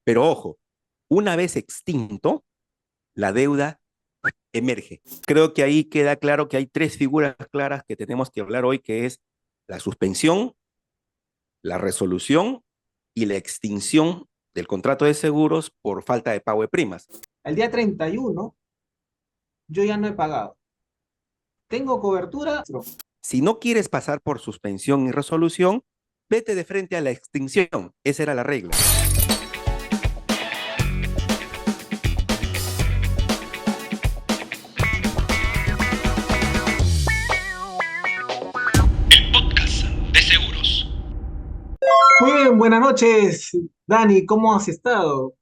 Pero ojo, una vez extinto, la deuda emerge. Creo que ahí queda claro que hay tres figuras claras que tenemos que hablar hoy, que es la suspensión, la resolución y la extinción del contrato de seguros por falta de pago de primas. El día 31 yo ya no he pagado. ¿Tengo cobertura? No. Si no quieres pasar por suspensión y resolución, vete de frente a la extinción. Esa era la regla. El podcast de seguros. Muy bien, buenas noches, Dani, ¿cómo has estado?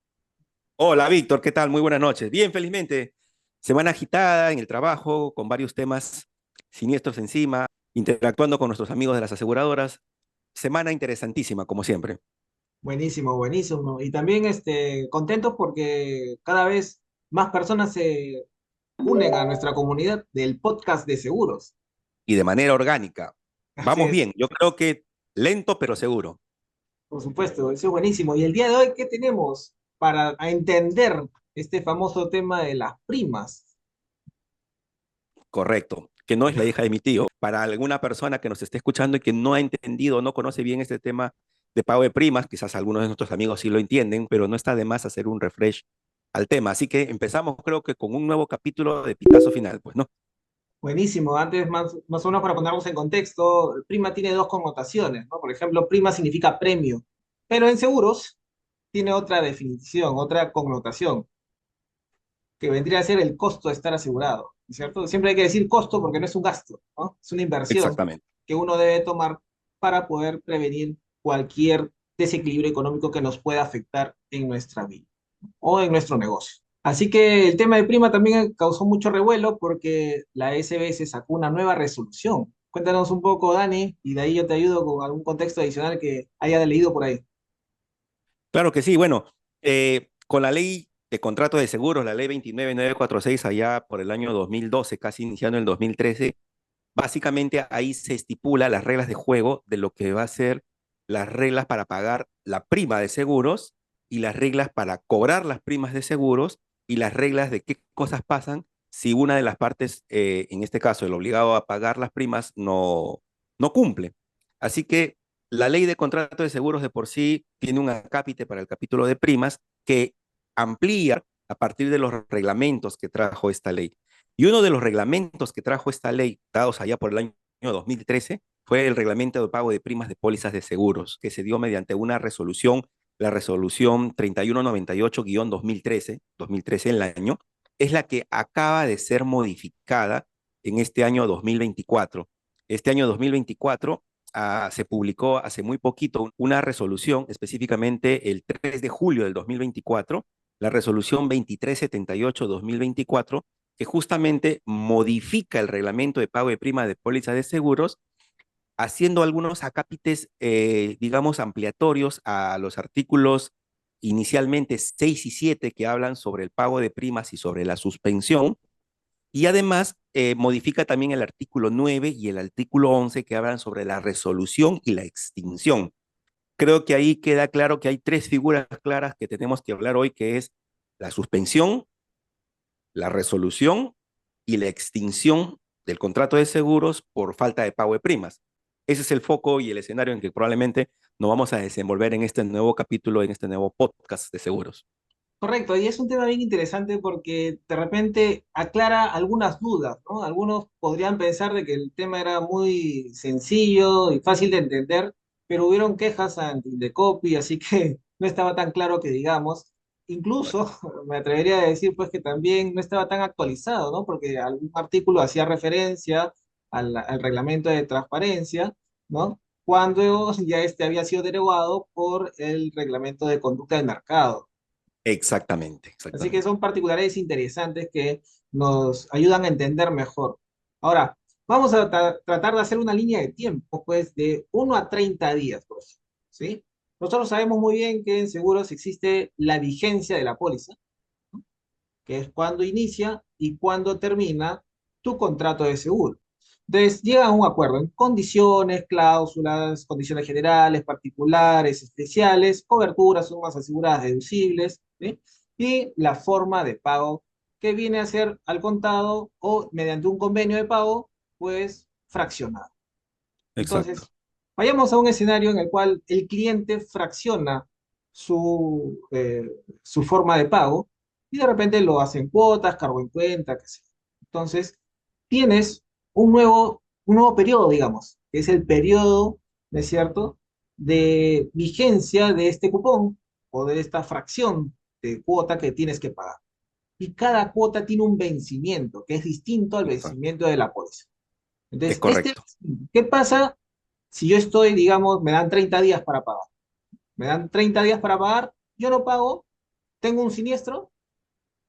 Hola, Víctor, ¿qué tal? Muy buenas noches. Bien, felizmente. Semana agitada en el trabajo, con varios temas siniestros encima, interactuando con nuestros amigos de las aseguradoras. Semana interesantísima, como siempre. Buenísimo, buenísimo. Y también contentos porque cada vez más personas se unen a nuestra comunidad del podcast de seguros. Y de manera orgánica. Así Vamos es, bien. Yo creo que lento, pero seguro. por supuesto, eso es buenísimo. Y el día de hoy, ¿qué tenemos para entender este famoso tema de las primas? Correcto. Que no es la hija de mi tío. Para alguna persona que nos esté escuchando y que no ha entendido o no conoce bien este tema de pago de primas, quizás algunos de nuestros amigos sí lo entienden, pero no está de más hacer un refresh al tema. Así que empezamos, creo que con un nuevo capítulo de Pitazo Final, pues, ¿no? Buenísimo. Antes, más o menos para ponernos en contexto, prima tiene dos connotaciones, ¿no? Por ejemplo, prima significa premio, pero en seguros tiene otra definición, otra connotación, que vendría a ser el costo de estar asegurado, ¿cierto? Siempre hay que decir costo porque no es un gasto, ¿no? Es una inversión Exactamente. que uno debe tomar para poder prevenir cualquier desequilibrio económico que nos pueda afectar en nuestra vida o en nuestro negocio. Así que el tema de prima también causó mucho revuelo porque la SBS sacó una nueva resolución. Cuéntanos un poco, Dani, y de ahí yo te ayudo con algún contexto adicional que haya leído por ahí. Claro que sí. Bueno, con la ley de contrato de seguros, la ley 29946, allá por el año 2012, casi iniciando el 2013, básicamente ahí se estipula las reglas de juego de lo que va a ser las reglas para pagar la prima de seguros y las reglas para cobrar las primas de seguros y las reglas de qué cosas pasan si una de las partes, en este caso el obligado a pagar las primas, no cumple. Así que la ley de contrato de seguros de por sí tiene un acápite para el capítulo de primas que amplía a partir de los reglamentos que trajo esta ley. Y uno de los reglamentos que trajo esta ley, dados allá por el año 2013, fue el reglamento de pago de primas de pólizas de seguros, que se dio mediante una resolución, la resolución 3198-2013, 2013 el año, es la que acaba de ser modificada en este año 2024. Este año 2024 se publicó hace muy poquito una resolución, específicamente el 3 de julio del 2024, la resolución 2378-2024, que justamente modifica el reglamento de pago de prima de póliza de seguros, haciendo algunos acápites, digamos, ampliatorios a los artículos inicialmente 6 y 7 que hablan sobre el pago de primas y sobre la suspensión, y además modifica también el artículo 9 y el artículo 11 que hablan sobre la resolución y la extinción. Creo que ahí queda claro que hay tres figuras claras que tenemos que hablar hoy, que es la suspensión, la resolución y la extinción del contrato de seguros por falta de pago de primas. Ese es el foco y el escenario en que probablemente nos vamos a desenvolver en este nuevo capítulo, en este nuevo podcast de seguros. Correcto, y es un tema bien interesante porque de repente aclara algunas dudas, ¿no? Algunos podrían pensar de que el tema era muy sencillo y fácil de entender, pero hubieron quejas ante Indecopi, así que no estaba tan claro que digamos. Incluso me atrevería a decir pues que también no estaba tan actualizado, ¿no? Porque algún artículo hacía referencia al reglamento de transparencia, ¿no? Cuando ya este había sido derogado por el reglamento de conducta del mercado. Exactamente, Así que exactamente. son particularidades interesantes que nos ayudan a entender mejor. Ahora, vamos a tratar de hacer una línea de tiempo, pues, de 1 a 30 días, pues, ¿sí? Nosotros sabemos muy bien que en seguros existe la vigencia de la póliza, que es cuando inicia y cuando termina tu contrato de seguro. Entonces, llegan a un acuerdo en condiciones, cláusulas, condiciones generales, particulares, especiales, coberturas, sumas aseguradas, deducibles, ¿sí? Y la forma de pago que viene a ser al contado o mediante un convenio de pago, pues fraccionado. Exacto. Entonces, vayamos a un escenario en el cual el cliente fracciona su forma de pago y de repente lo hace en cuotas, cargo en cuenta, qué sé yo. Entonces, tienes un nuevo periodo, digamos, que es el periodo, ¿no es cierto?, de vigencia de este cupón o de esta fracción de cuota que tienes que pagar. Y cada cuota tiene un vencimiento que es distinto al Exacto. vencimiento de la póliza. Es Entonces, correcto. ¿qué pasa si yo estoy, digamos, me dan 30 días para pagar? Me dan 30 días para pagar, yo no pago, tengo un siniestro,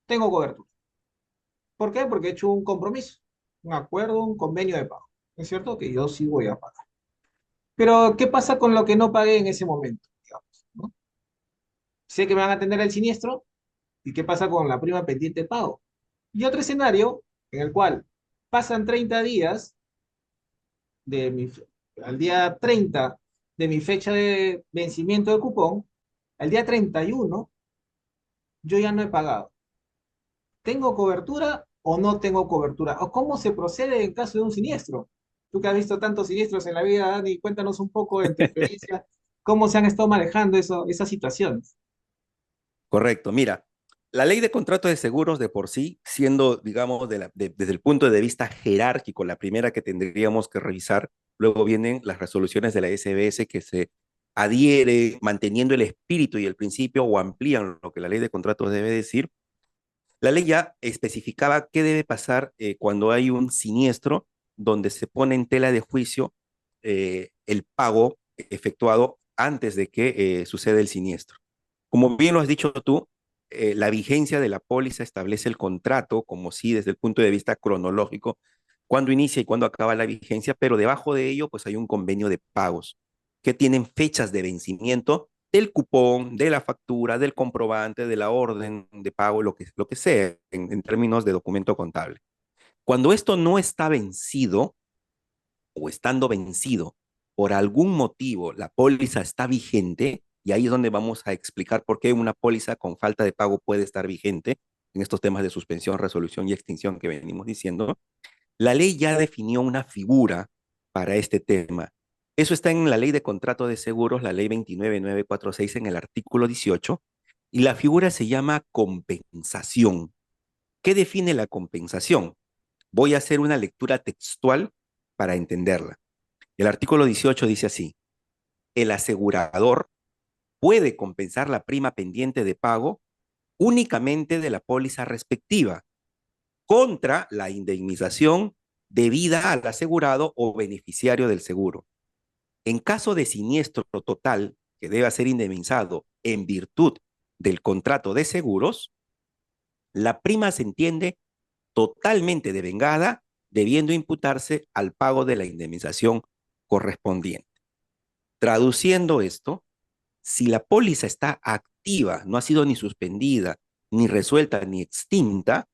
tengo cobertura. ¿Por qué? Porque he hecho un compromiso, un acuerdo, un convenio de pago. ¿Es cierto? Que yo sí voy a pagar. Pero, ¿qué pasa con lo que no pagué en ese momento? Digamos, ¿no? Sé que me van a atender el siniestro, ¿y qué pasa con la prima pendiente de pago? Y otro escenario en el cual pasan 30 días de mi, al día 30 de mi fecha de vencimiento del cupón, al día 31 yo ya no he pagado. ¿Tengo cobertura o no tengo cobertura? ¿O cómo se procede en caso de un siniestro? Tú que has visto tantos siniestros en la vida, Dani, cuéntanos un poco en tu experiencia cómo se han estado manejando esas situaciones. Correcto. Mira, la ley de contrato de seguros de por sí, siendo, digamos, desde el punto de vista jerárquico, la primera que tendríamos que revisar, luego vienen las resoluciones de la SBS que se adhiere manteniendo el espíritu y el principio o amplían lo que la ley de contratos debe decir. La ley ya especificaba qué debe pasar cuando hay un siniestro donde se pone en tela de juicio el pago efectuado antes de que suceda el siniestro. Como bien lo has dicho tú, la vigencia de la póliza establece el contrato, como si desde el punto de vista cronológico, cuándo inicia y cuándo acaba la vigencia, pero debajo de ello, pues hay un convenio de pagos que tienen fechas de vencimiento del cupón, de la factura, del comprobante, de la orden de pago, lo que sea en términos de documento contable. Cuando esto no está vencido o estando vencido por algún motivo, la póliza está vigente, y ahí es donde vamos a explicar por qué una póliza con falta de pago puede estar vigente en estos temas de suspensión, resolución y extinción que venimos diciendo. La ley ya definió una figura para este tema. Eso está en la ley de contrato de seguros, la ley 29946 en el artículo 18, y la figura se llama compensación. ¿Qué define la compensación? Voy a hacer una lectura textual para entenderla. El artículo 18 dice así: el asegurador puede compensar la prima pendiente de pago únicamente de la póliza respectiva contra la indemnización debida al asegurado o beneficiario del seguro. En caso de siniestro total que deba ser indemnizado en virtud del contrato de seguros, la prima se entiende totalmente devengada, debiendo imputarse al pago de la indemnización correspondiente. Traduciendo esto, si la póliza está activa, no ha sido ni suspendida, ni resuelta, ni extinta,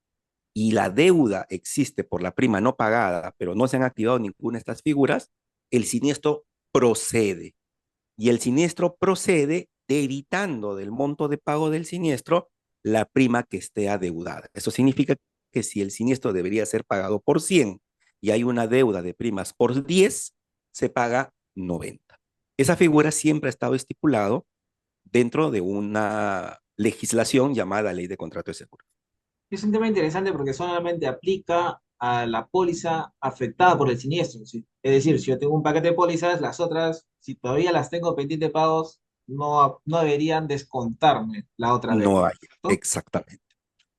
y la deuda existe por la prima no pagada, pero no se han activado ninguna de estas figuras, el siniestro procede. Y el siniestro procede debitando del monto de pago del siniestro la prima que esté adeudada. Eso significa que si el siniestro debería ser pagado por 100 y hay una deuda de primas por 10, se paga 90. Esa figura siempre ha estado estipulado dentro de una legislación llamada Ley de Contrato de Seguro. Es un tema interesante porque solamente aplica a la póliza afectada por el siniestro, ¿sí? Es decir, si yo tengo un paquete de pólizas, las otras, si todavía las tengo pendiente de pagos, no deberían descontarme la otra deuda, No hay, ¿cierto? exactamente.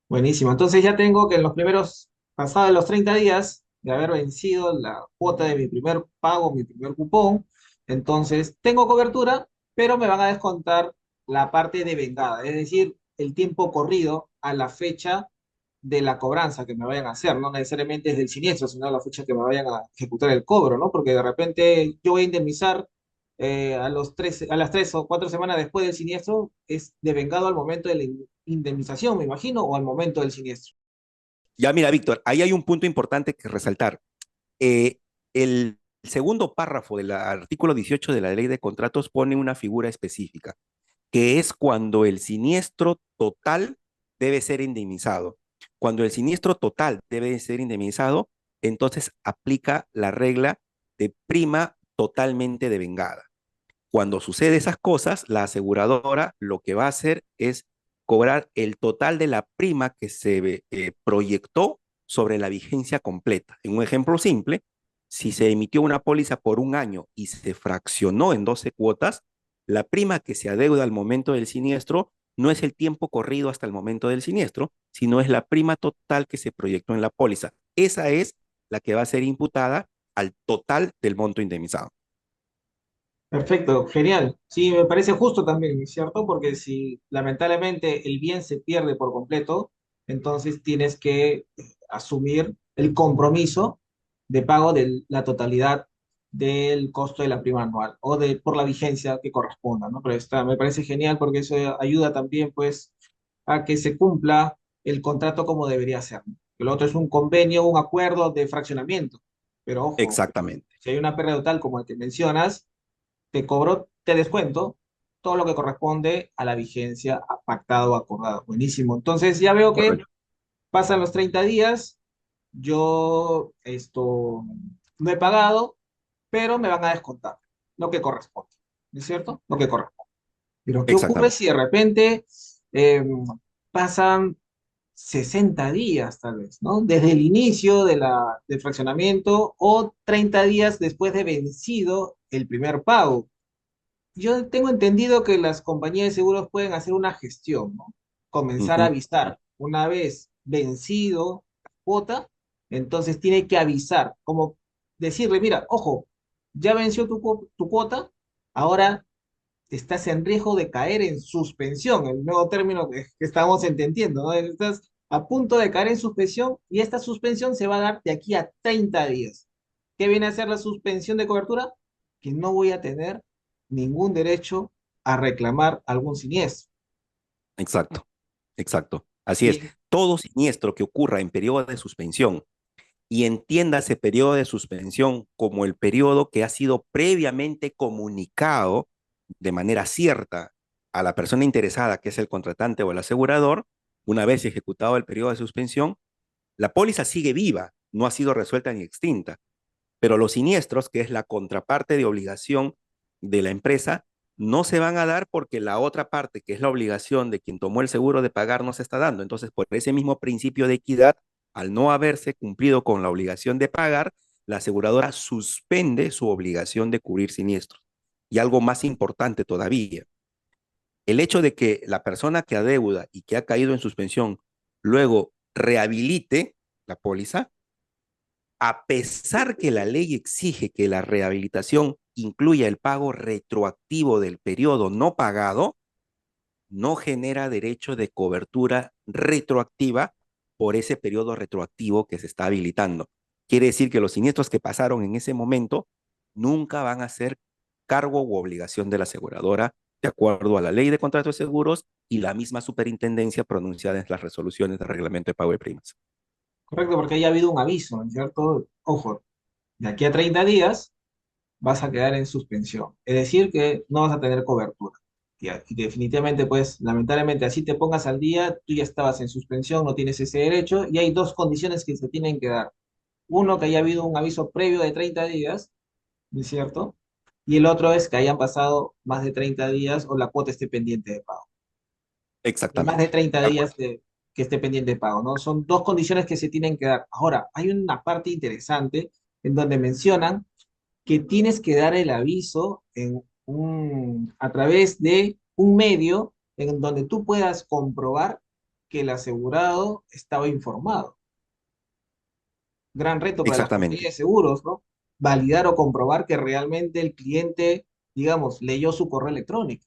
Buenísimo. Entonces ya tengo que en los primeros, pasados los 30 días de haber vencido la cuota de mi primer pago, mi primer cupón, entonces tengo cobertura, pero me van a descontar la parte de vengada, es decir, el tiempo corrido a la fecha de la cobranza que me vayan a hacer, no necesariamente es del siniestro, sino a la fecha que me vayan a ejecutar el cobro, ¿no? Porque de repente yo voy a indemnizar a las 3 o 4 semanas después del siniestro, es devengado al momento de la indemnización, me imagino, o al momento del siniestro. Ya mira, Víctor, ahí hay un punto importante que resaltar. Eh, El segundo párrafo del artículo 18 de la ley de contratos pone una figura específica, que es cuando el siniestro total debe ser indemnizado. Cuando el siniestro total debe ser indemnizado, entonces aplica la regla de prima totalmente devengada. Cuando sucede esas cosas, la aseguradora lo que va a hacer es cobrar el total de la prima que se proyectó sobre la vigencia completa. En un ejemplo simple, si se emitió una póliza por un año y se fraccionó en 12 cuotas, la prima que se adeuda al momento del siniestro no es el tiempo corrido hasta el momento del siniestro, sino es la prima total que se proyectó en la póliza. Esa es la que va a ser imputada al total del monto indemnizado. Perfecto, genial. Sí, me parece justo también, ¿cierto? Porque si lamentablemente el bien se pierde por completo, entonces tienes que asumir el compromiso de pago de la totalidad del costo de la prima anual o de por la vigencia que corresponda, ¿no? Pero está, me parece genial porque eso ayuda también, pues, a que se cumpla el contrato como debería ser, ¿no? El otro es un convenio, un acuerdo de fraccionamiento. Pero ojo, Exactamente. si hay una pérdida total como el que mencionas, te cobro, te descuento todo lo que corresponde a la vigencia pactado o acordado. Buenísimo. Entonces ya veo que Correcto. pasan los 30 días, yo esto no he pagado, pero me van a descontar lo que corresponde. ¿No es cierto? Lo que corresponde. Pero ¿qué ocurre Exactamente. si de repente eh, pasan 60 días tal vez, ¿no? Desde el inicio del fraccionamiento o 30 días después de vencido el primer pago. Yo tengo entendido que las compañías de seguros pueden hacer una gestión, ¿no? Comenzar a Ujú. avisar. Una vez vencido la cuota, entonces tiene que avisar, como decirle, mira, ojo, ya venció tu cuota, ahora estás en riesgo de caer en suspensión, el nuevo término que estamos entendiendo, ¿no? Estás a punto de caer en suspensión y esta suspensión se va a dar de aquí a 30 días. ¿Qué viene a ser la suspensión de cobertura? Que no voy a tener ningún derecho a reclamar algún siniestro. Exacto. Exacto. Así es. Y Todo siniestro que ocurra en periodo de suspensión y entiéndase periodo de suspensión como el periodo que ha sido previamente comunicado de manera cierta a la persona interesada, que es el contratante o el asegurador, una vez ejecutado el periodo de suspensión, la póliza sigue viva, no ha sido resuelta ni extinta. Pero los siniestros, que es la contraparte de obligación de la empresa, no se van a dar porque la otra parte, que es la obligación de quien tomó el seguro de pagar, no se está dando. Entonces, por ese mismo principio de equidad, al no haberse cumplido con la obligación de pagar, la aseguradora suspende su obligación de cubrir siniestros. Y algo más importante todavía, el hecho de que la persona que adeuda y que ha caído en suspensión luego rehabilite la póliza, a pesar que la ley exige que la rehabilitación incluya el pago retroactivo del periodo no pagado, no genera derecho de cobertura retroactiva por ese periodo retroactivo que se está habilitando. Quiere decir que los siniestros que pasaron en ese momento nunca van a ser cargo u obligación de la aseguradora, de acuerdo a la ley de contratos de seguros y la misma superintendencia pronunciada en las resoluciones de reglamento de pago de primas. correcto, porque haya habido un aviso, ¿no es cierto? Ojo, de aquí a 30 días vas a quedar en suspensión. Es decir, que no vas a tener cobertura. Y definitivamente, pues, lamentablemente, así te pongas al día, tú ya estabas en suspensión, no tienes ese derecho, y hay dos condiciones que se tienen que dar. Uno, que haya habido un aviso previo de 30 días, ¿no es cierto? Y el otro es que hayan pasado más de 30 días o la cuota esté pendiente de pago. Y más de Exactamente, 30 de acuerdo. días que esté pendiente de pago, ¿no? Son dos condiciones que se tienen que dar. Ahora, hay una parte interesante en donde mencionan que tienes que dar el aviso a través de un medio en donde tú puedas comprobar que el asegurado estaba informado. Gran reto para las compañías Exactamente. de seguros, ¿no? Validar o comprobar que realmente el cliente, digamos, leyó su correo electrónico,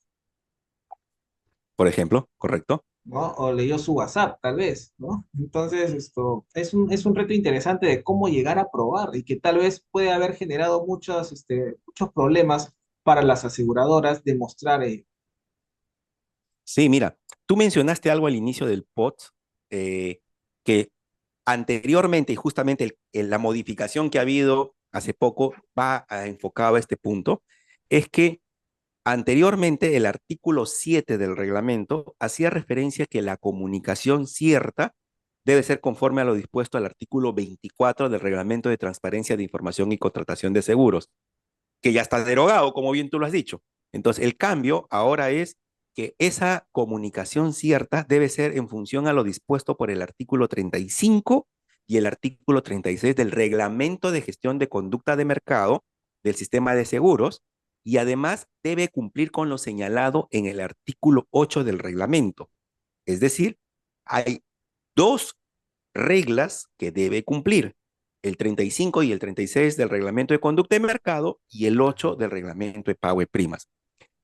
Por ejemplo, ¿correcto? ¿no? O leyó su WhatsApp, tal vez, ¿no? Entonces, esto es un reto interesante de cómo llegar a probar y que tal vez puede haber generado muchos problemas para las aseguradoras demostrar ello. Sí, mira, tú mencionaste algo al inicio del POT, que anteriormente y justamente la modificación que ha habido hace poco va enfocado a este punto, es que anteriormente el artículo 7 del reglamento hacía referencia que la comunicación cierta debe ser conforme a lo dispuesto al artículo 24 del Reglamento de Transparencia de Información y Contratación de Seguros, que ya está derogado, como bien tú lo has dicho. Entonces, el cambio ahora es que esa comunicación cierta debe ser en función a lo dispuesto por el artículo 35 y el artículo 36 del Reglamento de Gestión de Conducta de Mercado del Sistema de Seguros, y además debe cumplir con lo señalado en el artículo 8 del reglamento. Es decir, hay dos reglas que debe cumplir: el 35 y el 36 del reglamento de conducta de mercado y el 8 del reglamento de pago de primas.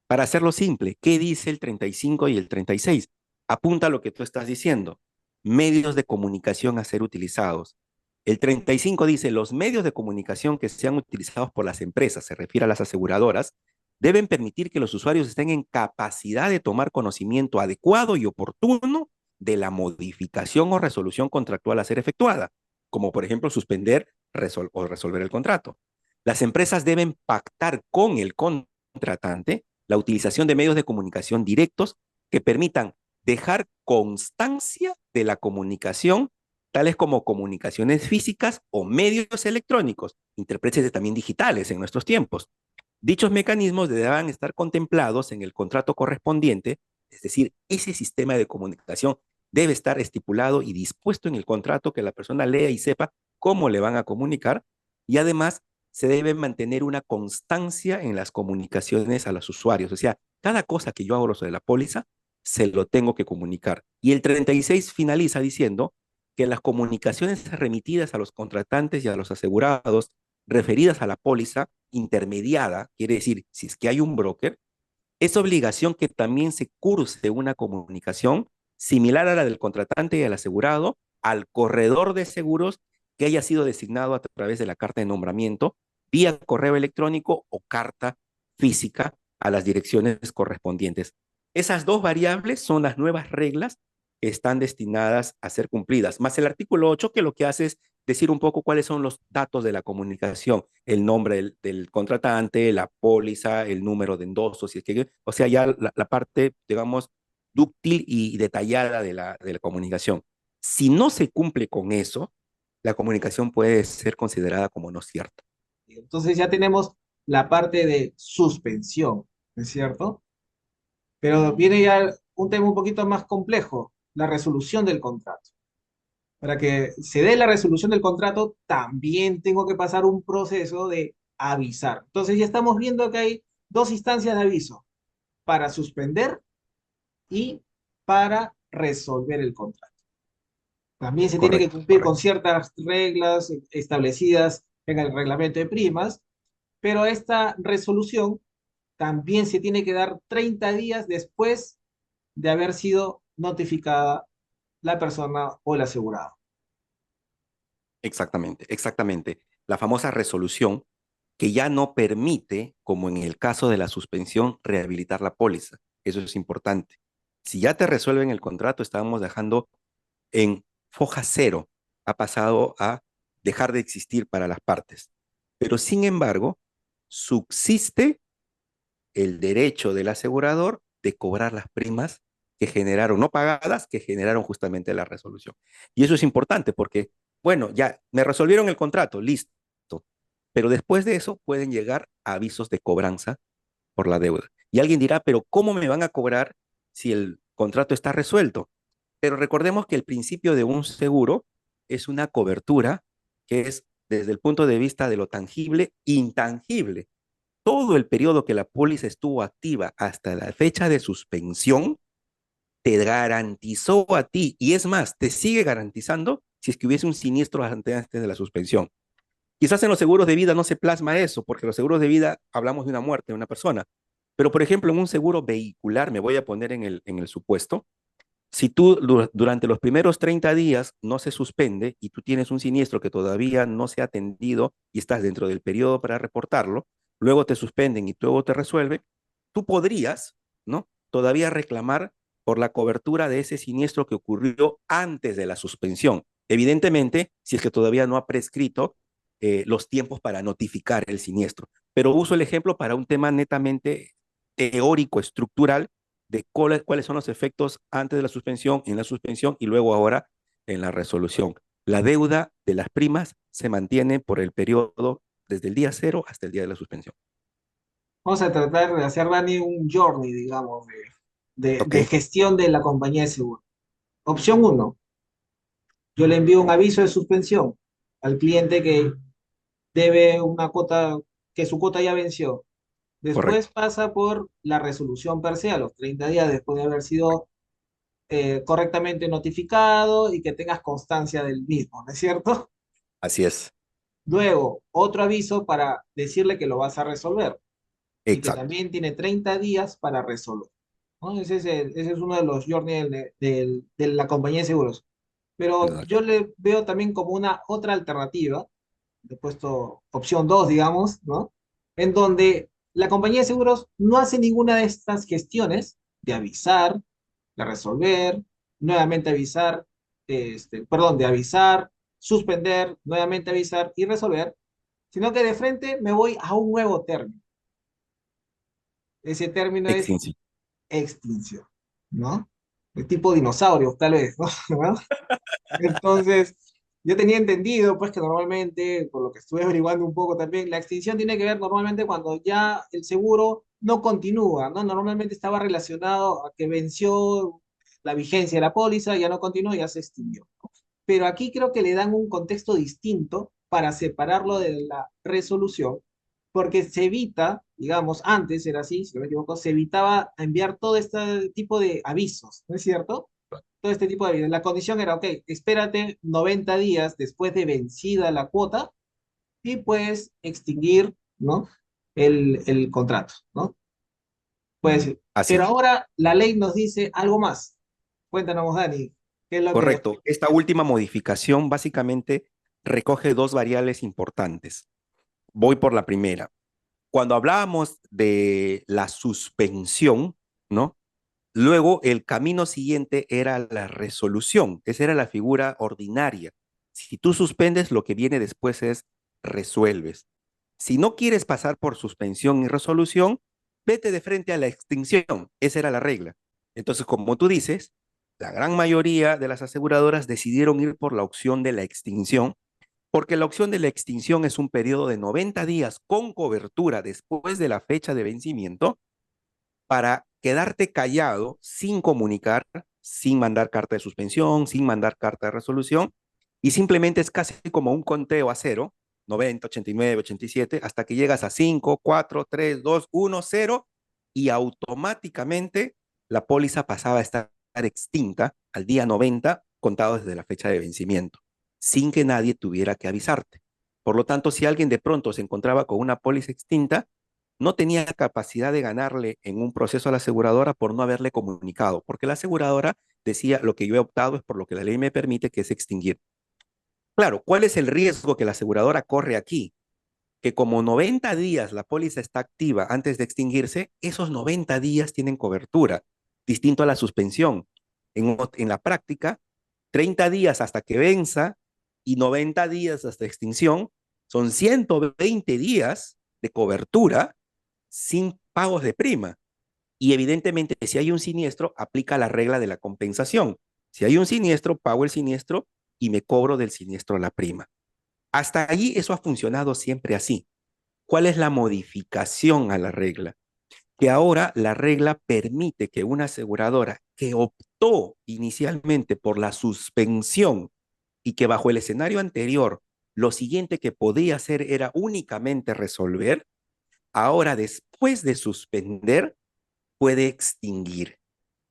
Para hacerlo simple, ¿qué dice el 35 y el 36? Apunta a lo que tú estás diciendo: medios de comunicación a ser utilizados. El 35 dice: los medios de comunicación que sean utilizados por las empresas, se refiere a las aseguradoras, deben permitir que los usuarios estén en capacidad de tomar conocimiento adecuado y oportuno de la modificación o resolución contractual a ser efectuada, como por ejemplo suspender o resolver el contrato. Las empresas deben pactar con el contratante la utilización de medios de comunicación directos que permitan dejar constancia de la comunicación, tales como comunicaciones físicas o medios electrónicos, intérpretes también digitales en nuestros tiempos. Dichos mecanismos deberán estar contemplados en el contrato correspondiente, es decir, ese sistema de comunicación debe estar estipulado y dispuesto en el contrato, que la persona lea y sepa cómo le van a comunicar, y además se debe mantener una constancia en las comunicaciones a los usuarios. O sea, cada cosa que yo hago sobre la póliza, se lo tengo que comunicar. Y el 36 finaliza diciendo que las comunicaciones remitidas a los contratantes y a los asegurados referidas a la póliza intermediada, quiere decir, si es que hay un broker, es obligación que también se curse una comunicación similar a la del contratante y al asegurado al corredor de seguros que haya sido designado a través de la carta de nombramiento, vía correo electrónico o carta física a las direcciones correspondientes. Esas dos variables son las nuevas reglas que están destinadas a ser cumplidas, más el artículo 8, que lo que hace es decir un poco cuáles son los datos de la comunicación: el nombre del contratante, la póliza, el número de endoso, si es que, o sea, ya la parte, digamos, dúctil y detallada de la comunicación. Si no se cumple con eso, la comunicación puede ser considerada como no cierta. Entonces ya tenemos la parte de suspensión, ¿no es cierto? Pero viene ya un tema un poquito más complejo, la resolución del contrato. Para que se dé la resolución del contrato, también tengo que pasar un proceso de avisar. Entonces ya estamos viendo que hay dos instancias de aviso: para suspender y para resolver el contrato. También se tiene que Correcto, cumplir con correcto. ciertas reglas establecidas en el reglamento de primas, pero esta resolución también se tiene que dar 30 días después de haber sido notificada la persona o el asegurado. Exactamente, exactamente. La famosa resolución que ya no permite, como en el caso de la suspensión, rehabilitar la póliza. Eso es importante. Si ya te resuelven el contrato, estábamos dejando en foja cero, ha pasado a dejar de existir para las partes. Pero sin embargo, subsiste el derecho del asegurador de cobrar las primas que generaron, no pagadas, que generaron justamente la resolución. Y eso es importante porque, bueno, ya me resolvieron el contrato, listo. Pero después de eso pueden llegar avisos de cobranza por la deuda. Y alguien dirá, pero ¿cómo me van a cobrar si el contrato está resuelto? Pero recordemos que el principio de un seguro es una cobertura que es, desde el punto de vista de lo tangible, intangible. Todo el periodo que la póliza estuvo activa hasta la fecha de suspensión te garantizó a ti, y es más, te sigue garantizando si es que hubiese un siniestro antes de la suspensión. Quizás en los seguros de vida no se plasma eso, porque los seguros de vida hablamos de una muerte de una persona. Pero, por ejemplo, en un seguro vehicular, me voy a poner en el supuesto, si tú durante los primeros 30 días no se suspende y tú tienes un siniestro que todavía no se ha atendido y estás dentro del periodo para reportarlo, luego te suspenden y luego te resuelven, tú podrías, ¿no? Todavía reclamar por la cobertura de ese siniestro que ocurrió antes de la suspensión. Evidentemente, si es que todavía no ha prescrito los tiempos para notificar el siniestro. Pero uso el ejemplo para un tema netamente teórico, estructural, de cuáles son los efectos antes de la suspensión, en la suspensión y luego ahora en la resolución. La deuda de las primas se mantiene por el periodo desde el día cero hasta el día de la suspensión. Vamos a tratar de hacer, Dani, un journey, digamos, ¿Ok? de gestión de la compañía de seguro. Opción uno, yo le envío un aviso de suspensión al cliente que debe una cuota, que su cuota ya venció. Después Correcto. pasa por la resolución per se, a los 30 días después de haber sido correctamente notificado y que tengas constancia del mismo, ¿no es cierto? Así es. Luego, otro aviso para decirle que lo vas a resolver y que Exacto. también tiene 30 días para resolver, ¿no? Ese es uno de los journeys de la compañía de seguros. Pero Exacto. yo le veo también como una otra alternativa, he puesto opción 2 digamos, ¿no? En donde la compañía de seguros no hace ninguna de estas gestiones de avisar, de resolver, nuevamente avisar, perdón, de avisar, suspender, nuevamente avisar y resolver, sino que de frente me voy a un nuevo término. Ese término es Extinción. extinción, ¿no? De tipo dinosaurio, tal vez, ¿no? Entonces, yo tenía entendido, pues, que normalmente, por lo que estuve averiguando un poco también, la extinción tiene que ver normalmente cuando ya el seguro no continúa, ¿no? Normalmente estaba relacionado a que venció la vigencia de la póliza, ya no continuó, ya se extinguió. Pero aquí creo que le dan un contexto distinto para separarlo de la resolución, porque se evita, digamos, antes era así, si no me equivoco, se evitaba enviar todo este tipo de avisos, ¿no es cierto? Todo este tipo de avisos. La condición era, ok, espérate 90 días después de vencida la cuota y puedes extinguir, ¿no? El contrato, ¿no? Pues, Así pero es. ahora la ley nos dice algo más. Cuéntanos, Dani, ¿qué es lo que Correcto. Esta última modificación básicamente recoge dos variables importantes. Voy por la primera. Cuando hablábamos de la suspensión, ¿no? Luego el camino siguiente era la resolución. Esa era la figura ordinaria. Si tú suspendes, lo que viene después es resuelves. Si no quieres pasar por suspensión y resolución, vete de frente a la extinción. Esa era la regla. Entonces, como tú dices, la gran mayoría de las aseguradoras decidieron ir por la opción de la extinción, porque la opción de la extinción es un periodo de 90 días con cobertura después de la fecha de vencimiento para quedarte callado sin comunicar, sin mandar carta de suspensión, sin mandar carta de resolución, y simplemente es casi como un conteo a cero, 90, 89, 87, hasta que llegas a 5, 4, 3, 2, 1, 0, y automáticamente la póliza pasaba a estar extinta al día 90, contado desde la fecha de vencimiento, sin que nadie tuviera que avisarte. Por lo tanto, si alguien de pronto se encontraba con una póliza extinta, no tenía capacidad de ganarle en un proceso a la aseguradora por no haberle comunicado, porque la aseguradora decía, lo que yo he optado es por lo que la ley me permite, que es extinguir. Claro, ¿cuál es el riesgo que la aseguradora corre aquí? Que como 90 días la póliza está activa antes de extinguirse, esos 90 días tienen cobertura, distinto a la suspensión. En la práctica, 30 días hasta que venza y 90 días hasta extinción son 120 días de cobertura sin pagos de prima. Y evidentemente, si hay un siniestro, aplica la regla de la compensación. Si hay un siniestro, pago el siniestro y me cobro del siniestro la prima. Hasta allí eso ha funcionado siempre así. ¿Cuál es la modificación a la regla? Que ahora la regla permite que una aseguradora que optó inicialmente por la suspensión y que bajo el escenario anterior lo siguiente que podía hacer era únicamente resolver, ahora después de suspender puede extinguir.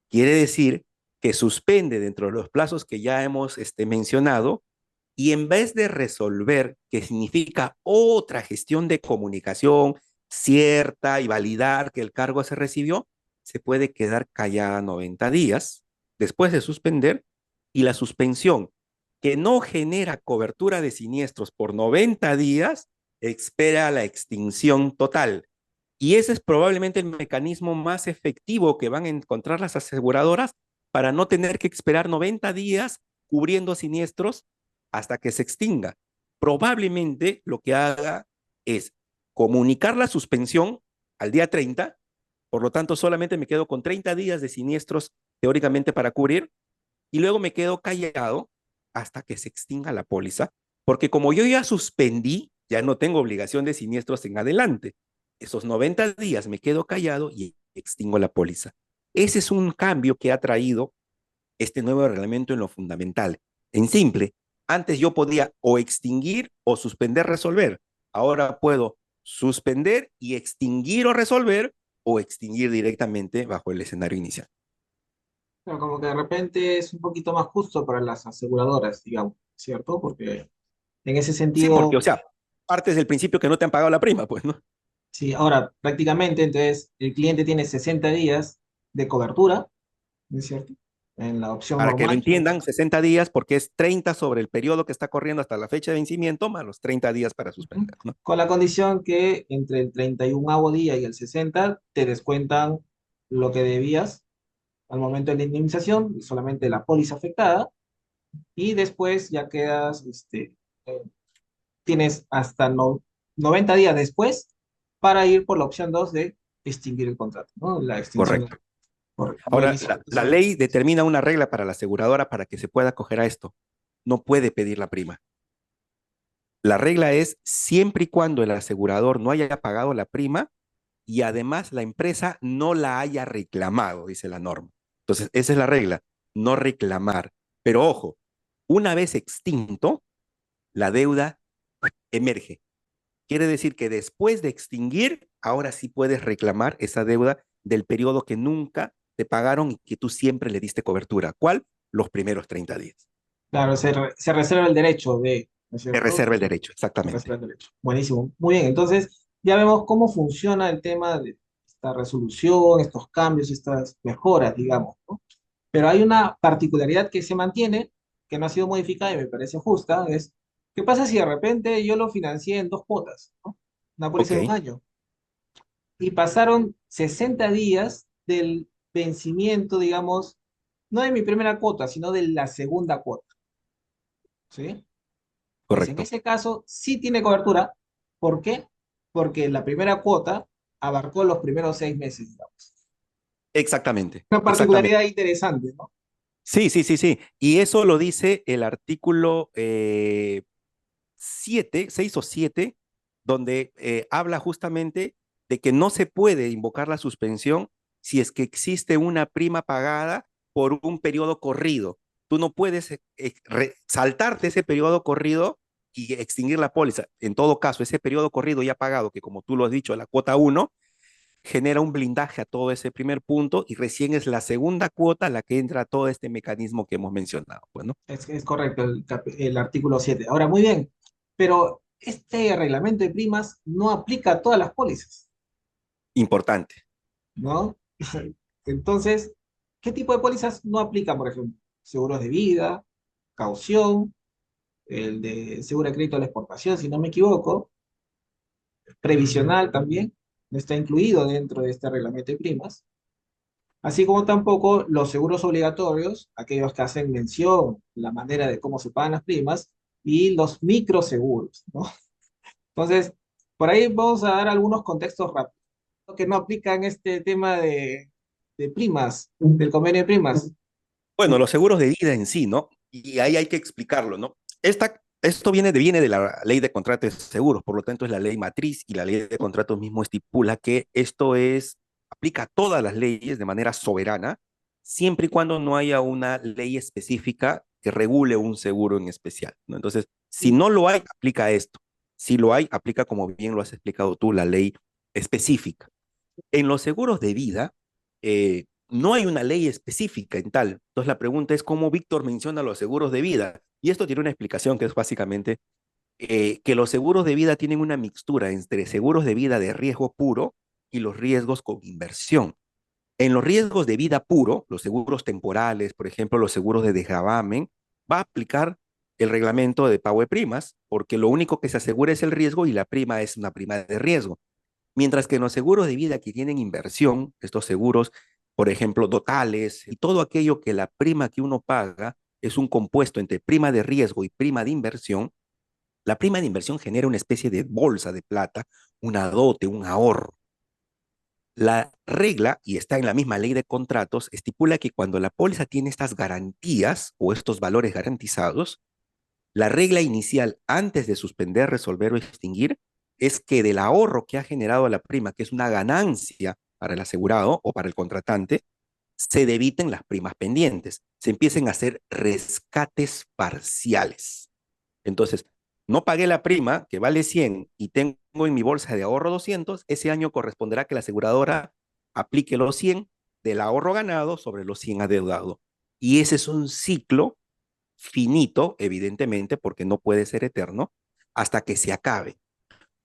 Quiere decir que suspende dentro de los plazos que ya hemos mencionado y en vez de resolver, que significa otra gestión de comunicación cierta y validar que el cargo se recibió, se puede quedar callada 90 días después de suspender y la suspensión que no genera cobertura de siniestros por 90 días espera la extinción total. Y ese es probablemente el mecanismo más efectivo que van a encontrar las aseguradoras para no tener que esperar 90 días cubriendo siniestros hasta que se extinga. probablemente lo que haga es comunicar la suspensión al día 30, por lo tanto solamente me quedo con 30 días de siniestros teóricamente para cubrir y luego me quedo callado hasta que se extinga la póliza, porque como yo ya suspendí, ya no tengo obligación de siniestros en adelante. Esos 90 días me quedo callado y extingo la póliza. Ese es un cambio que ha traído este nuevo reglamento en lo fundamental. En simple, antes yo podía o extinguir o suspender, resolver. Ahora puedo suspender y extinguir o resolver o extinguir directamente bajo el escenario inicial. Pero como que de repente es un poquito más justo para las aseguradoras, digamos, ¿cierto? Porque en ese Sí, porque, o sentido, sea, partes del principio que no te han pagado la prima, pues, ¿no? sí, ahora prácticamente entonces el cliente tiene 60 días de cobertura, ¿no es cierto? En la opción Para que lo normal. entiendan, 60 días porque es 30 sobre el periodo que está corriendo hasta la fecha de vencimiento más los 30 días para Ujú. suspender, ¿no? Con la condición que entre el 31º día y el 60 te descuentan lo que debías al momento de la indemnización, solamente la póliza afectada, y después ya quedas, eh, tienes hasta 90 días después para ir por la opción 2 de extinguir el contrato, ¿no? La extinción. Correcto. Correcto. Ahora, Buenísimo. la ley determina una regla para la aseguradora para que se pueda acoger a esto. No puede pedir la prima. La regla es siempre y cuando el asegurador no haya pagado la prima y además la empresa no la haya reclamado, dice la norma. Entonces, esa es la regla, no reclamar. Pero ojo, una vez extinto, la deuda emerge. Quiere decir que después de extinguir, ahora sí puedes reclamar esa deuda del periodo que nunca te pagaron y que tú siempre le diste cobertura. ¿Cuál? Los primeros 30 días. Claro, se reserva el derecho de, ¿no es Te cierto? reserva el derecho, Se reserva exactamente. el derecho. Buenísimo. Muy bien, entonces ya vemos cómo funciona el tema de esta resolución, estos cambios, estas mejoras, digamos, ¿no? Pero hay una particularidad que se mantiene, que no ha sido modificada y me parece justa, es, ¿qué pasa si de repente yo lo financié en dos cuotas, ¿no? Una póliza Ok, de un año, y pasaron 60 días del vencimiento, digamos, no de mi primera cuota, sino de la segunda cuota, ¿sí? Pues en correcto. ese caso sí tiene cobertura. ¿Por qué? Porque la primera cuota abarcó los primeros 6 meses, digamos. Exactamente, Una exactamente. particularidad interesante, ¿no? Sí, sí, sí, sí. Y eso lo dice el artículo 7, 6 o 7, donde habla justamente de que no se puede invocar la suspensión si es que existe una prima pagada por un periodo corrido. Tú no puedes saltarte ese periodo corrido y extinguir la póliza. En todo caso, ese periodo corrido ya pagado, que como tú lo has dicho, la cuota uno genera un blindaje a todo ese primer punto y recién es la segunda cuota la que entra a todo este mecanismo que hemos mencionado, pues, ¿no? Es correcto el artículo 7. Ahora, muy bien, pero este reglamento de primas no aplica a todas las pólizas, Importante. ¿no? Entonces, ¿qué tipo de pólizas no aplican, por ejemplo? Seguros de vida, caución, el de seguro de crédito a la exportación, si no me equivoco, previsional también, no está incluido dentro de este reglamento de primas, así como tampoco los seguros obligatorios, aquellos que hacen mención, la manera de cómo se pagan las primas, y los microseguros, ¿no? Entonces, por ahí vamos a dar algunos contextos rápidos que no aplican este tema de primas, del convenio de primas. Bueno, los seguros de vida en sí, ¿no? Y ahí hay que explicarlo, ¿no? Esto viene de la ley de contratos de seguros, por lo tanto es la ley matriz y la ley de contratos mismo estipula que aplica a todas las leyes de manera soberana, siempre y cuando no haya una ley específica que regule un seguro en especial, ¿no? Entonces, si no lo hay, aplica esto. Si lo hay, aplica como bien lo has explicado tú, la ley específica. En los seguros de vida, no hay una ley específica en tal. Entonces la pregunta es cómo Víctor menciona los seguros de vida. Y esto tiene una explicación que es básicamente que los seguros de vida tienen una mixtura entre seguros de vida de riesgo puro y los riesgos con inversión. En los riesgos de vida puro, los seguros temporales, por ejemplo, los seguros de desgravamen, va a aplicar el reglamento de pago de primas, porque lo único que se asegura es el riesgo y la prima es una prima de riesgo. Mientras que en los seguros de vida que tienen inversión, estos seguros, por ejemplo, totales, y todo aquello que la prima que uno paga es un compuesto entre prima de riesgo y prima de inversión, La prima de inversión genera una especie de bolsa de plata, una dote, un ahorro. La regla, y está en la misma ley de contratos, estipula que cuando la póliza tiene estas garantías o estos valores garantizados, la regla inicial antes de suspender, resolver o extinguir es que del ahorro que ha generado la prima, que es una ganancia para el asegurado o para el contratante, se debiten las primas pendientes, se empiecen a hacer rescates parciales. Entonces, no pagué la prima, que vale 100, y tengo en mi bolsa de ahorro 200, ese año corresponderá que la aseguradora aplique los 100 del ahorro ganado sobre los 100 adeudado. Y ese es un ciclo finito, evidentemente, porque no puede ser eterno, hasta que se acabe.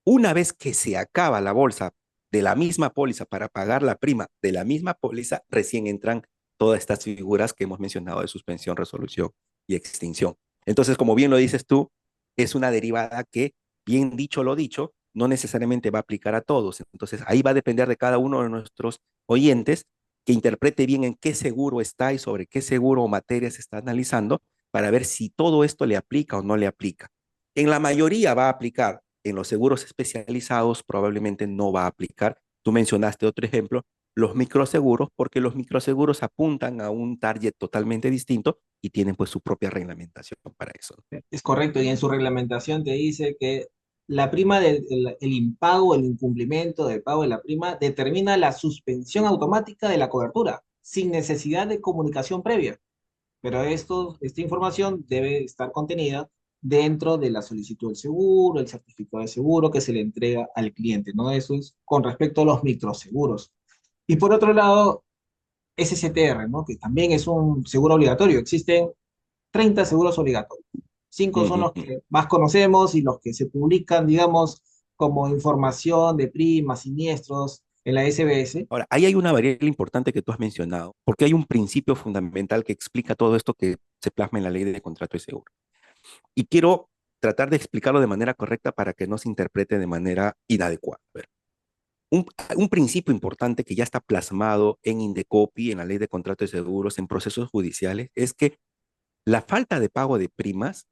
Una vez que se acaba la bolsa de la misma póliza para pagar la prima de la misma póliza, recién entran todas estas figuras que hemos mencionado de suspensión, resolución y extinción. Entonces, como bien lo dices tú, es una derivada que, bien dicho lo dicho, no necesariamente va a aplicar a todos. Entonces, ahí va a depender de cada uno de nuestros oyentes que interprete bien en qué seguro está y sobre qué seguro o materia se está analizando para ver si todo esto le aplica o no le aplica. En la mayoría va a aplicar, en los seguros especializados probablemente no va a aplicar. Tú mencionaste otro ejemplo, los microseguros, porque los microseguros apuntan a un target totalmente distinto y tienen pues su propia reglamentación para eso. Es correcto, y en su reglamentación te dice que la prima el impago, el incumplimiento del pago de la prima determina la suspensión automática de la cobertura, sin necesidad de comunicación previa. Pero esta información debe estar contenida dentro de la solicitud del seguro, el certificado de seguro que se le entrega al cliente, ¿no? Eso es con respecto a los microseguros. Y por otro lado, SCTR, ¿no? Que también es un seguro obligatorio. Existen 30 seguros obligatorios. Cinco son los que más conocemos y los que se publican, digamos, como información de primas, siniestros en la SBS. Ahora, ahí hay una variable importante que tú has mencionado, porque hay un principio fundamental que explica todo esto que se plasma en la ley de contrato de seguro. Y quiero tratar de explicarlo de manera correcta para que no se interprete de manera inadecuada. A ver, un, un principio importante que ya está plasmado en Indecopi, en la ley de contrato de seguros, en procesos judiciales, es que la falta de pago de primas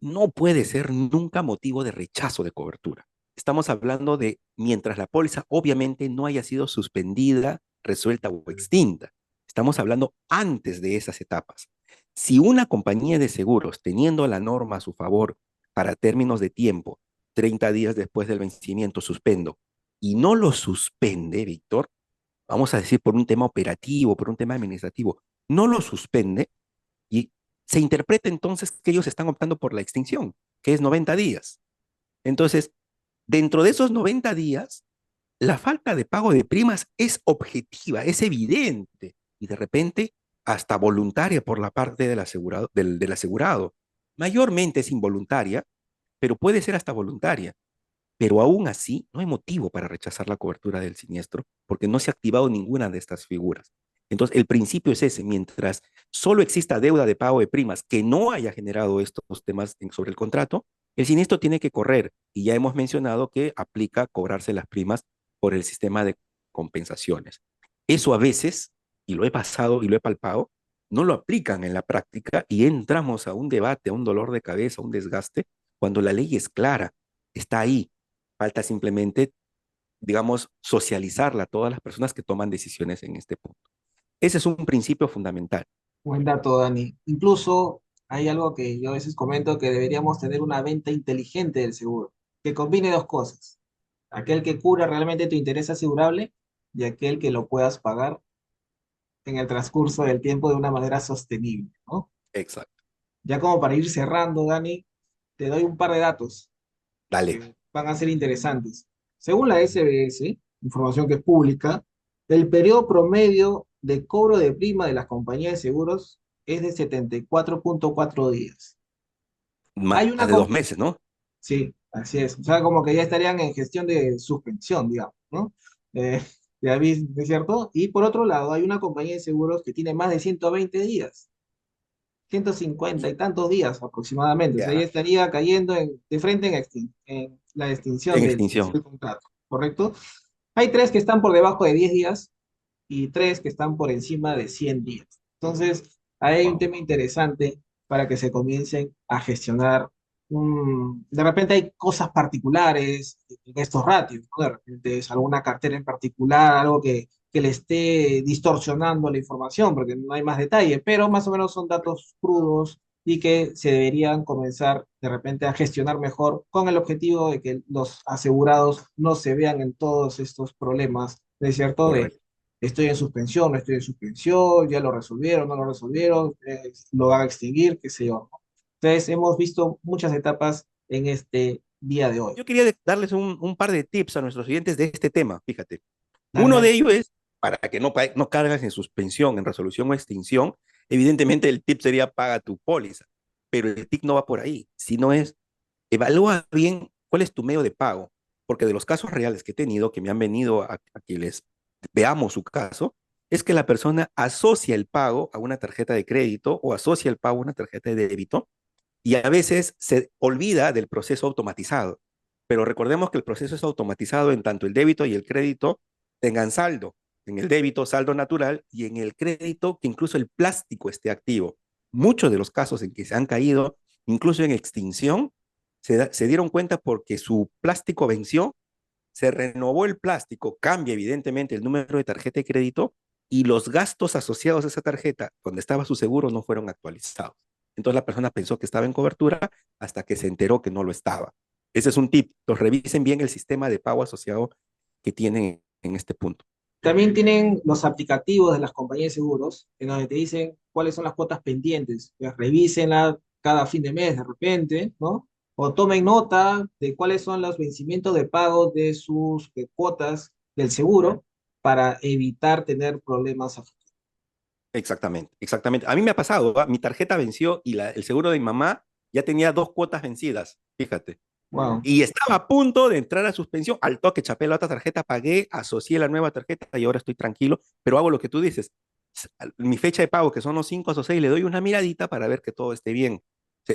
no puede ser nunca motivo de rechazo de cobertura. Estamos hablando de mientras la póliza obviamente no haya sido suspendida, resuelta o extinta. Estamos hablando antes de esas etapas. Si una compañía de seguros, teniendo la norma a su favor para términos de tiempo, 30 días después del vencimiento, suspendo, y no lo suspende, Víctor, vamos a decir por un tema operativo, por un tema administrativo, no lo suspende, y se interpreta entonces que ellos están optando por la extinción, que es 90 días. Entonces, dentro de esos 90 días, la falta de pago de primas es objetiva, es evidente y de repente hasta voluntaria por la parte del asegurado. Mayormente es involuntaria, pero puede ser hasta voluntaria. Pero aún así, no hay motivo para rechazar la cobertura del siniestro porque no se ha activado ninguna de estas figuras. Entonces, el principio es ese, mientras solo exista deuda de pago de primas que no haya generado estos temas sobre el contrato, el siniestro tiene que correr. Y ya hemos mencionado que aplica cobrarse las primas por el sistema de compensaciones. Eso a veces, y lo he pasado y lo he palpado, no lo aplican en la práctica y entramos a un debate, a un dolor de cabeza, a un desgaste, cuando la ley es clara, está ahí. Falta simplemente, digamos, socializarla a todas las personas que toman decisiones en este punto. Ese es un principio fundamental. Buen dato, Dani. Incluso hay algo que yo a veces comento que deberíamos tener una venta inteligente del seguro, que combine dos cosas. Aquel que cubra realmente tu interés asegurable y aquel que lo puedas pagar en el transcurso del tiempo de una manera sostenible, ¿no? Exacto. Ya como para ir cerrando, Dani, te doy un par de datos Dale. que van a ser interesantes. Según la SBS, información que es pública, el periodo promedio de cobro de prima de las compañías de seguros es de 74,4 días. Más Hay una, de 2 meses, ¿no? sí, así es. O sea, como que ya estarían en gestión de suspensión, digamos, ¿no? Eh, de aviso, ¿es cierto? Y por otro lado, hay una compañía de seguros que tiene más de 120 días, 150 y tantos días aproximadamente. O sea, ya Ya, estaría cayendo de frente en la extinción en del extinción. contrato, ¿correcto? Hay tres que están por debajo de 10 días y tres que están por encima de 100 días. Entonces, ahí hay un Wow. tema interesante para que se comiencen a gestionar de repente hay cosas particulares en estos ratios, ¿no? De repente es alguna cartera en particular, algo que le esté distorsionando la información, porque no hay más detalle, pero más o menos son datos crudos y que se deberían comenzar de repente a gestionar mejor con el objetivo de que los asegurados no se vean en todos estos problemas, ¿no es cierto? De Correcto. estoy en suspensión, no estoy en suspensión, ya lo resolvieron, no lo resolvieron, lo van a extinguir, qué sé yo. Entonces, hemos visto muchas etapas en este día de hoy. Yo quería darles un par de tips a nuestros oyentes de este tema, fíjate. Dale, Uno de dale. ellos es, para que no cargas en suspensión, en resolución o extinción, evidentemente el tip sería paga tu póliza, pero el tip no va por ahí, sino es evalúa bien cuál es tu medio de pago, porque de los casos reales que he tenido, que me han venido a que les veamos su caso, es que la persona asocia el pago a una tarjeta de crédito o asocia el pago a una tarjeta de débito y a veces se olvida del proceso automatizado. Pero recordemos que el proceso es automatizado en tanto el débito y el crédito tengan saldo. En el débito, saldo natural, y en el crédito, que incluso el plástico esté activo. Muchos de los casos en que se han caído, incluso en extinción, se dieron cuenta porque su plástico venció, se renovó el plástico, cambia evidentemente el número de tarjeta de crédito y los gastos asociados a esa tarjeta, donde estaba su seguro, no fueron actualizados. Entonces la persona pensó que estaba en cobertura hasta que se enteró que no lo estaba. Ese es un tip. Los revisen bien el sistema de pago asociado que tienen en este punto. También tienen los aplicativos de las compañías de seguros, en donde te dicen cuáles son las cuotas pendientes. Pues revísenla cada fin de mes de repente, ¿no? O tomen nota de cuáles son los vencimientos de pago de sus cuotas del seguro para evitar tener problemas a futuro. Exactamente, exactamente. A mí me ha pasado, ¿va? Mi tarjeta venció y el seguro de mi mamá ya tenía 2 cuotas vencidas, fíjate. Wow. Y estaba a punto de entrar a suspensión, al toque chapé la otra tarjeta, pagué, asocié la nueva tarjeta y ahora estoy tranquilo, pero hago lo que tú dices. Mi fecha de pago, que son los 5 o 6, le doy una miradita para ver que todo esté bien.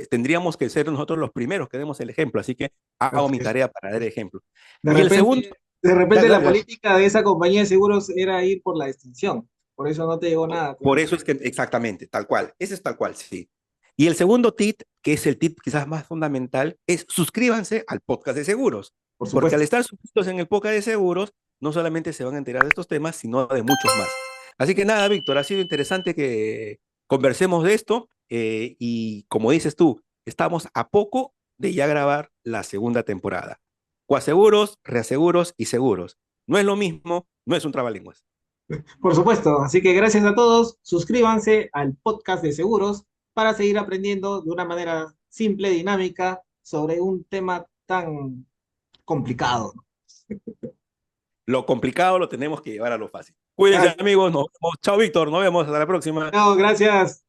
Tendríamos que ser nosotros los primeros que demos el ejemplo, así que hago mi Así es. tarea para dar ejemplo. De Y el segundo, repente, de repente dale, la dale, dale. política de esa compañía de seguros era ir por la extinción. Por eso no te llegó nada con Por eso. eso es que exactamente, tal cual. Ese es tal cual, sí. Y el segundo tip, que es el tip quizás más fundamental, es suscríbanse al podcast de seguros. Por Porque al supuesto. estar suscritos en el podcast de seguros, no solamente se van a enterar de estos temas, sino de muchos más. Así que nada, Víctor, ha sido interesante que conversemos de esto. Y como dices tú, estamos a poco de ya grabar la segunda temporada. Coaseguros, reaseguros y seguros. No es lo mismo, no es un trabalenguas. Por supuesto. Así que gracias a todos. Suscríbanse al podcast de seguros para seguir aprendiendo de una manera simple, dinámica, sobre un tema tan complicado. Lo complicado lo tenemos que llevar a lo fácil. Cuídense, Gracias. amigos. Nos vemos. Chao, Víctor. Nos vemos. Hasta la próxima. Chao, gracias.